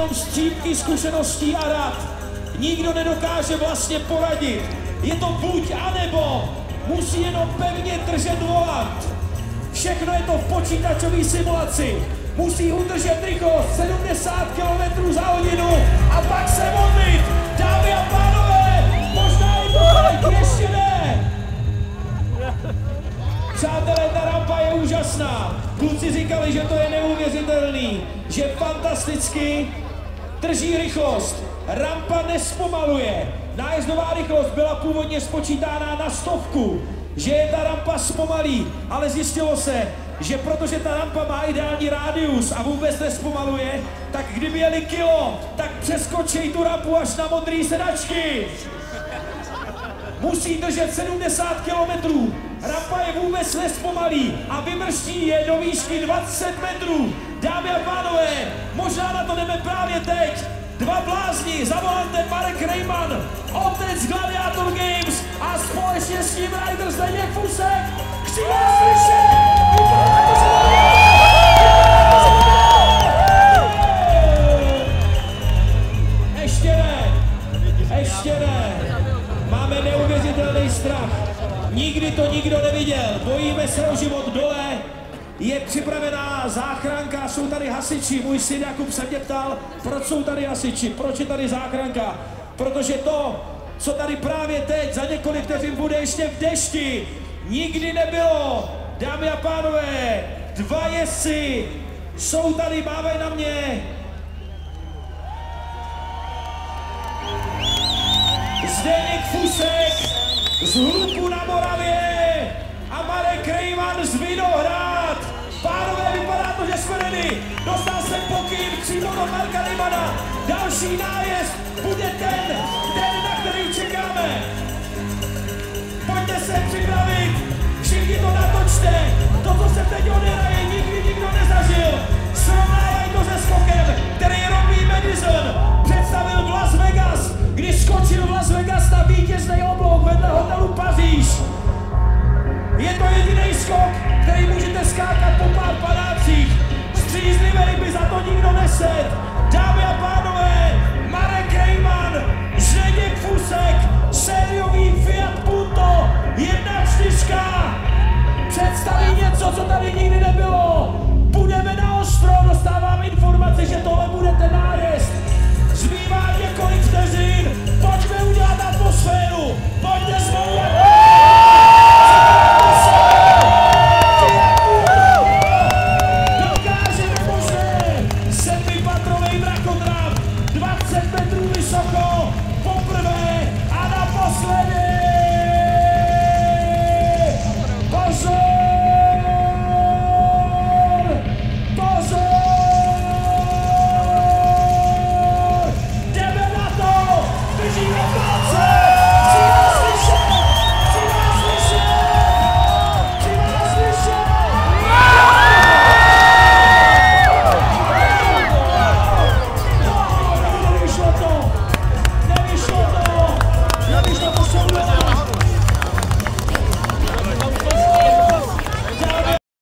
jenom střípky zkušeností a rad. Nikdo nedokáže vlastně poradit. Je to buď a nebo. Musí jenom pevně držet volant. Všechno je to v počítačové simulaci. Musí udržet rychlost 70 km za hodinu a pak se modlit. Dámy a pánové, možná je to tak, ještě ne. Přátelé, ta rampa je úžasná. Kluci říkali, že to je neuvěřitelný, že fantasticky drží rychlost. Rampa nespomaluje. Nájezdová rychlost byla původně spočítána na 100, že je ta rampa zpomalí, ale zjistilo se, že protože ta rampa má ideální rádius a vůbec nespomaluje, tak kdyby jeli kilo, tak přeskočí tu rampu až na modrý sedačky. Musí držet 70 km. Rampa je vůbec nespomalí a vymrští je do výšky 20 metrů. Dámy a pánové, možná na to jdeme právě teď. Dva blázni, za volantem Marek Rejman, otec Gladiator Games a společně s ním rider Zdeněk Fusek. Chci vás slyšet! Ještě ne, ještě ne. Máme neuvěřitelný strach. Nikdy to nikdo neviděl. Bojíme se o život dole. Je připravená záchranka, jsou tady hasiči. Můj syn Jakub se mě ptal, proč jsou tady hasiči, proč je tady záchranka. Protože to, co tady právě teď, za několik vteřin bude ještě v dešti, nikdy nebylo. Dámy a pánové, dva jezdci jsou tady, mávají na mě. Zdeněk Fusek z Hluku na Moravě a Marek Rejman z Vinohrad. Pánové, vypadá to, že jsme ready. Dostal jsem pokyn přímo do Marka Rejmana. Další nájezd bude ten, na který čekáme. Pojďte se připravit. Všichni to natočte. To, co se teď odehraje, nikdy nikdo nezažil. Srovnávají to se skokem, který Robbie Madison představil v Las Vegas, když skočil v Las Vegas na vítězný oblouk vedle hotelu Paříž. Je to jediný skok, který můžete skákat po pár padácích. Střízlivej by za to nikdo nesed. Dámy a pánové, Marek Rejman, Zdeněk Fusek, sériový Fiat Punto 1.4. Představí něco, co tady nikdy nebylo. Budeme na ostro, dostávám informace, že tohle bude ten